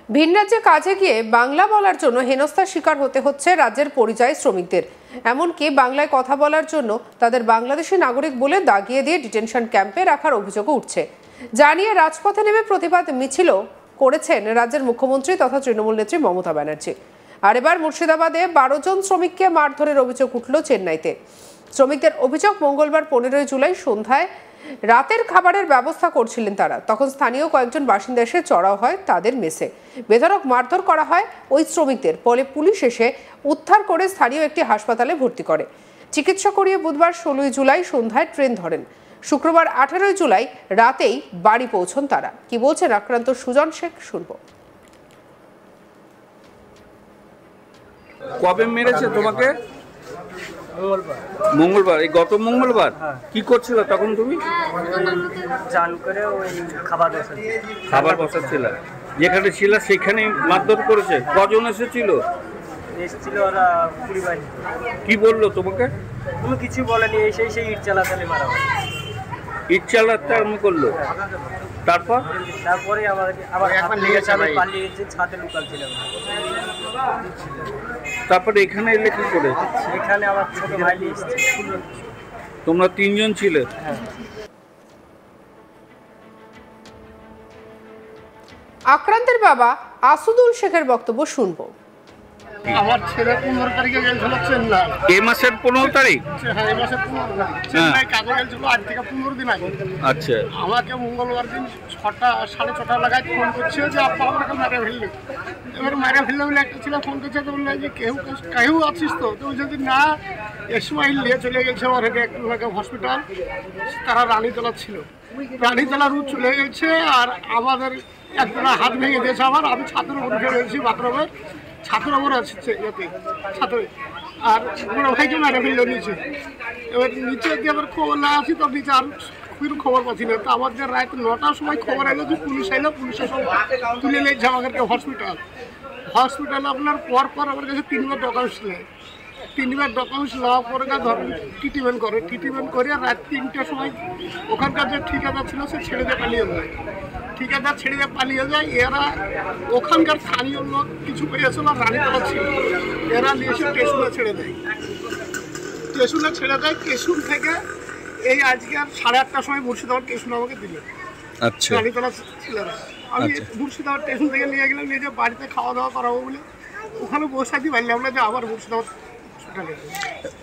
ভিন রাজ্যে কাজে গিয়ে বাংলা বলার জন্য হেনস্থার শিকার হতে হচ্ছে রাজ্যের পরিযায়ী শ্রমিকদের। এমনকি বাংলায় কথা বলার জন্য তাদের বাংলাদেশি নাগরিক বলে দাগিয়ে দিয়ে ডিটেনশন ক্যাম্পে রাখার অভিযোগও উঠছে। জানিয়ে রাজপথে নেমে প্রতিবাদ মিছিলও করেছেন রাজ্যের মুখ্যমন্ত্রী তথা তৃণমূল নেত্রী মমতা ব্যানার্জি। আর এবার মুর্শিদাবাদে 12 জন শ্রমিককে মারধরের অভিযোগ উঠল চেন্নাইতে। শ্রমিকদের অভিযোগ, মঙ্গলবার 15 জুলাই সন্ধ্যায় রাতের খাবারের ব্যবস্থা করছিলেন তারা। তখন স্থানীয় কয়েকজন বাসিন্দা এসে চড়াও হয় তাদের মেসে। বেধড়ক মারধর করা হয় ওই শ্রমিকদের। ফলে পুলিশ এসে উদ্ধার করে স্থানীয় একটি হাসপাতালে ভর্তি করে। চিকিৎসা করিয়ে বুধবার 16 জুলাই সন্ধ্যায় ট্রেন ধরেন। শুক্রবার 18 জুলাই রাতেই বাড়ি পৌঁছন তারা। কি বলছেন আক্রান্ত সুজন শেখ, শুনবো। কবে মেরেছে তোমাকে? মঙ্গলবার, এই গত মঙ্গলবার। কি করছিল তখন তুমি? চান করে ওই খাবার বসাচ্ছিল। যেখানে ছিল সেখানে মারধর করেছে। কজন এসেছিল? ওরা 20-22। কি বললো তোমাকে? তুমি কিছু বলেনি, সেই ইট চালাতে মারা হয়। ইট চালাতে আরম্ভ করলো। তারপরে আবার পালিয়ে গেছে, ছাদে লুকাচ্ছিলাম। তারপরে এখানে এলে কি করে? এখানে আমার ছোট ভাই এসেছে। তোমরা 3 জন ছিলে? আক্রান্তের বাবা আসুদুল শেখের বক্তব্য শুনবো। আমার ছেলে 15 তারিখে গেছিল চেন্নাই। এই মাসের 15 তারিখ? হ্যাঁ, এই মাসের 15 তারিখ চেন্নাই কাজে গেছিল। আজ থেকে 15 দিন আগে। আচ্ছা। আমাকে মঙ্গলবার দিন 6:30 লাগায় ফোন করছে যে আপা আমাকে মেরে ফেললে। এবার মেরে ফেললে বলে একটা ছেলে ফোন করছে, তো বললো যে কেউ আছিস তো? তো যদি না, ইসমাইল নিয়ে চলে গেছে ওখানে একটু হসপিটাল। তারা রানীতলা ছিল, রানীতলা রুট চলে গেছে। আর আমাদের একজনের হাত ভেঙে দিয়েছে। আমি ছাত্রের উপরে উঠে রয়েছি বাথরুমের, ছাত্র ওপর আসছে ছাত্র। আর বড় ভাইকে মেরে ফেললো নিচে। এবার নিচে দিয়ে আবার খবর না আসি, তো নিচে আর খবর পাচ্ছি না। তো আমাদের রাত 9টার সময় খবর এলো যে পুলিশ এলো। পুলিশের সব তুলে নিয়েছে আমাদেরকে হসপিটালে। আপনার পর আমার কাছে 3বার ডকুমেন্টস নেয়। 3বার ডকুমেন্টস নেওয়ার পরে ধরেন ট্রিটমেন্ট করে রাত 3টার সময় ওখানকার যে ঠিকাদার ছিল সে ছেড়ে দিয়ে পালিয়ে যায়। এরা ওখানকার স্থানীয় লোক কিছু পেয়েছিল, রানীতলা ছিল। এরা নিয়ে এসে স্টেশনে ছেড়ে দেয়। স্টেশন থেকে এই আজকে 8:30টার সময় মুর্শিদাবাদ স্টেশন আমাকে দিল। আচ্ছা। রানীতলা ছেলেরা। আমি মুর্শিদাবাদ স্টেশন থেকে নিয়ে গেলাম, নিজে বাড়িতে খাওয়া দাওয়া করাবো বলে। ওখানে বসে থাকতে পারলাম না যে আবার মুর্শিদাবাদ।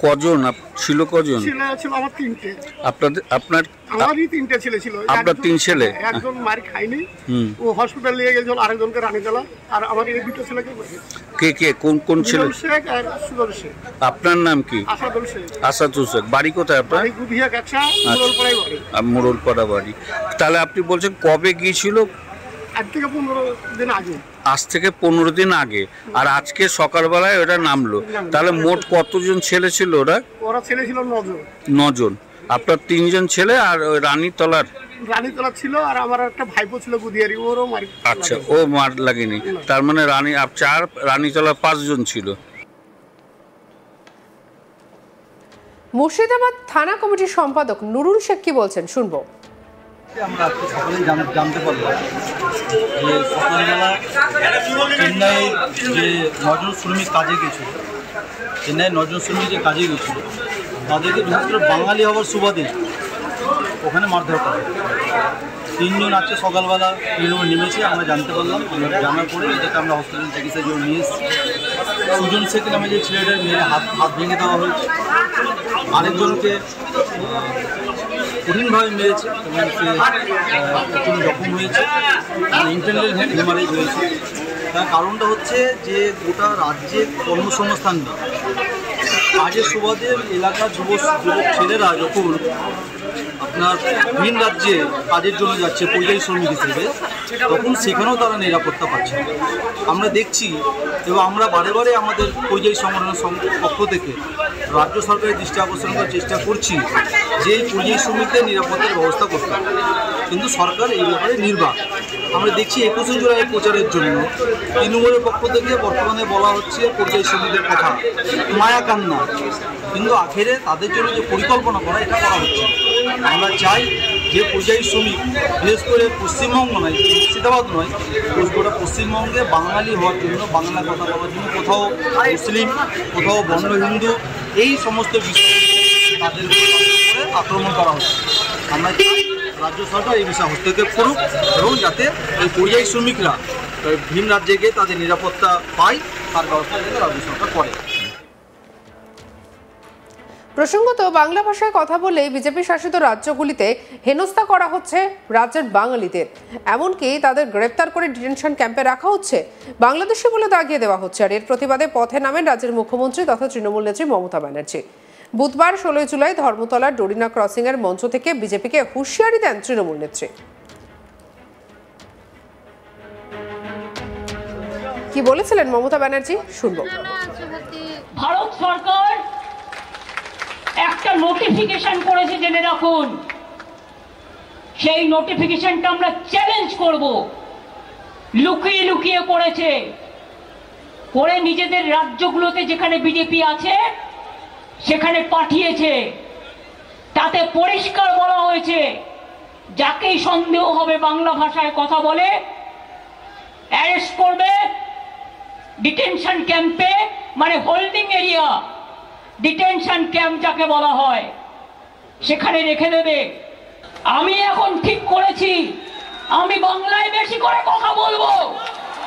কজন ছিল? ছিল আমার 3টে। আমারই 3টে ছেলে ছিল। আপনার 3 ছেলে? একজন মার খায়নি, ও হসপিটাল নিয়ে গেছিল। আরেকজনকে রানীতলা। আর আমার এই 2টো ছেলেকে। কে কোন ছেলে? শেখ আর সুদল শেখ। আপনার নাম কি? আসাদুল শেখ। বাড়ি কোথায় আপনার? গুভিয়া গাছা, মোড়লপাড়ায় বাড়ি। মোড়লপাড়া বাড়ি। তাহলে আপনি বলছেন কবে গিয়েছিল? আজ থেকে 15 দিন আগে। আজ থেকে 15 দিন আগে। আর আজকে সকালবেলায় ওটা নামলো। তাহলে মোট কতজন ছেলে ছিল? ওরা ছেলে ছিল 9 জন। আপনার 3 জন ছেলে আর ওই রানীতলা ছিল। আর আমার একটা ভাইপো ছিল গুদিয়ারি, ওরও মারি। আচ্ছা, ও মার লাগেনি। তার মানে রানীতলা 5 জন ছিল। মুর্শিদাবাদ থানা কমিটির সম্পাদক নুরুল শেখ কি বলছেন, শুনবো। আমরা আজকে সকালেই জানতে পারলাম যে সকালবেলা চেন্নাই যে 9 জন শ্রমিক কাজে গেছিল, তাদেরকে বিশেষ করে বাঙালি হওয়ার সুবাদে ওখানে মারধর করা। 3 জন আছে সকালবেলা ট্রেনে নেমেছে, আমরা জানতে পারলাম। জানার পরে এটাকে আমরা হসপিটাল চিকিৎসার জন্য নিয়ে এসেছি। সুজন শেখ নামে যে ছেলেটার মেয়ের হাত ভেঙে দেওয়া হয়েছে। আরেকজনকে কঠিনভাবে মেরেছে এবং সে প্রচুর জখম হয়েছে, ইন্টারনাল হেমারেজ হয়েছে। তার কারণটা হচ্ছে যে গোটা রাজ্যে কর্মসংস্থান নেই। কাজের সুবাদে এলাকার যুবক ছেলেরা যখন আপনার ভিন রাজ্যে কাজের জন্য যাচ্ছে পরিযায়ী শ্রমিক হিসেবে, তখন সেখানেও তারা নিরাপত্তা পাচ্ছে। আমরা দেখছি এবং আমরা বারে আমাদের পরিযায়ী সংগঠনের পক্ষ থেকে রাজ্য সরকারের দৃষ্টি আকর্ষণ করার চেষ্টা করছি যে এই পরিযায়ী শ্রমিকদের নিরাপত্তার ব্যবস্থা করতে হবে, কিন্তু সরকার এই ব্যাপারে নির্বাক। আমরা দেখছি 21 জুলাই প্রচারের জন্য তৃণমূলের পক্ষ থেকে বর্তমানে বলা হচ্ছে পরিযায়ী শ্রমিকদের কথা, মায়া কান্না, কিন্তু আখেরে তাদের জন্য যে পরিকল্পনা করা এটা করা হচ্ছে। আমরা চাই যে পরিযায়ী শ্রমিক বিশেষ করে পশ্চিমবঙ্গ নয়, মুর্শিদাবাদ নয়, গোটা পশ্চিমবঙ্গে বাঙালি হওয়ার জন্য, বাংলা কথা বলার জন্য কোথাও মুসলিম, কোথাও বন্য হিন্দু, এই সমস্ত বিষয়ে তাদের উপরে আক্রমণ করা হচ্ছে। আমরা চাই রাজ্য সরকার এই বিষয়ে হস্তক্ষেপ করুক এবং যাতে এই পরিযায়ী শ্রমিকরা ভিন রাজ্যে গিয়ে তাদের নিরাপত্তা পায় তার ব্যবস্থা যাতে রাজ্য সরকার করে। প্রসঙ্গত, বাংলা ভাষায় কথা বলেই বিজেপি শাসিত রাজ্যগুলিতে হেনস্থা করা হচ্ছে রাজ্যের বাঙালিদের, এমনকি তাদের গ্রেপ্তার করে ডিটেনশন ক্যাম্পে রাখা হচ্ছে, বাংলাদেশি বলে দাগিয়ে দেওয়া হচ্ছে। আর এর প্রতিবাদে পথে নামেন রাজ্যের মুখ্যমন্ত্রী তথা তৃণমূল নেত্রী মমতা ব্যানার্জি। বুধবার 16 জুলাই ধর্মতলার ডোরিনা ক্রসিং এর মঞ্চ থেকে বিজেপিকে হুঁশিয়ারি দেন তৃণমূল নেত্রী। কি বলেছিলেন মমতা ব্যানার্জি শুনবো। ভারত সরকার একটা নোটিফিকেশন করেছে, জেনে রাখুন। সেই নোটিফিকেশনটা আমরা চ্যালেঞ্জ করব। লুকিয়ে লুকিয়ে করেছে, করে নিজেদের রাজ্যগুলোতে যেখানে বিজেপি আছে সেখানে পাঠিয়েছে। তাতে পরিষ্কার বলা হয়েছে, যাকেই সন্দেহ হবে বাংলা ভাষায় কথা বলে অ্যারেস্ট করবে, ডিটেনশন ক্যাম্পে, মানে হোল্ডিং এরিয়া, ডিটেনশন ক্যাম্প যাকে বলা হয়, সেখানে রেখে দেবে। আমি এখন ঠিক করেছি আমি বাংলায় বেশি করে কথা বলবো।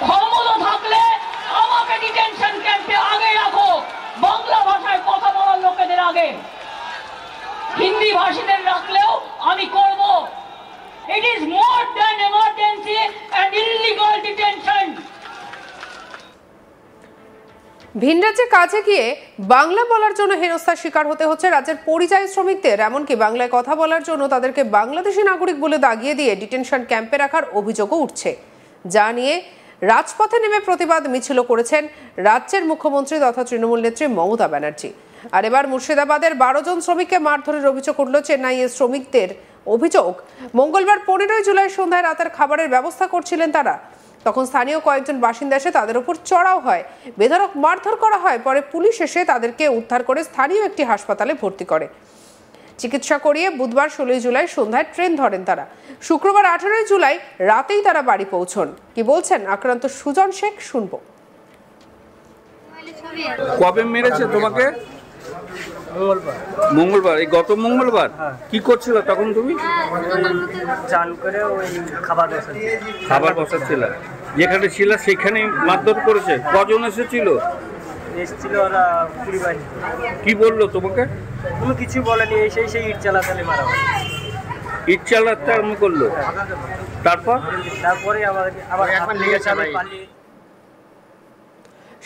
ক্ষমতা থাকলে আমাকে ডিটেনশন ক্যাম্পে আগে রাখো, বাংলা ভাষায় কথা বলার লোকেদের আগে। হিন্দি ভাষীদের রাখলেও আমি করব। It is more than emergency and illegal detention. ভিন রাজ্যে কাজে গিয়ে বাংলা বলার জন্য হেনস্থার শিকার হতে হচ্ছে রাজ্যের পরিযায়ী শ্রমিকদের, এমনকি বাংলায় কথা বলার জন্য তাদেরকে বাংলাদেশি নাগরিক বলে দাগিয়ে দিয়ে ডিটেনশন ক্যাম্পে রাখার অভিযোগও উঠছে, যা নিয়ে রাজপথে নেমে প্রতিবাদ মিছিল করেছেন রাজ্যের মুখ্যমন্ত্রী তথা তৃণমূল নেত্রী মমতা ব্যানার্জি। আর এবার মুর্শিদাবাদের 12 জন শ্রমিককে মারধরের অভিযোগ উঠল চেন্নাইয়ের শ্রমিকদের। অভিযোগ, মঙ্গলবার 15 জুলাই সন্ধ্যায় রাতের খাবারের ব্যবস্থা করছিলেন তারা। তখন স্থানীয় কয়েকজন বাসিন্দা এসে তাদের উপর চড়াও হয়, বেধড়ক মারধর করা হয়। পরে পুলিশ এসে তাদেরকে উদ্ধার করে স্থানীয় একটি হাসপাতালে ভর্তি করে। চিকিৎসা করিয়ে বুধবার 16 জুলাই সন্ধ্যায় ট্রেন ধরেন তারা। শুক্রবার 18 জুলাই রাতেই তারা বাড়ি পৌঁছন। কি বলছেন আক্রান্ত সুজন শেখ শুনবো। কবে মেরেছে তোমাকে? মঙ্গলবার, এই গত মঙ্গলবার। কি করছিল তখন তুমি? চান করে ওই খাবার বসাচ্ছিল, যেখানে ছিল সেখানে মারধর করেছে। কজন এসেছিল? এসেছিল ওরা 20 বাইশ। কি বললো তোমাকে? কোনো কিছু বলেনি, সেই ইট চালাতে মারা হয়। ইট চালাতে আরম্ভ করলো, তারপরে আবার নিয়ে পালিয়ে।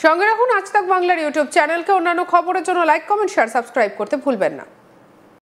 সঙ্গে রাখুন আজ তাক বাংলার ইউটিউব চ্যানেলকে। অন্যান্য খবরের জন্য লাইক, কমেন্ট, শেয়ার, সাবস্ক্রাইব করতে ভুলবেন না।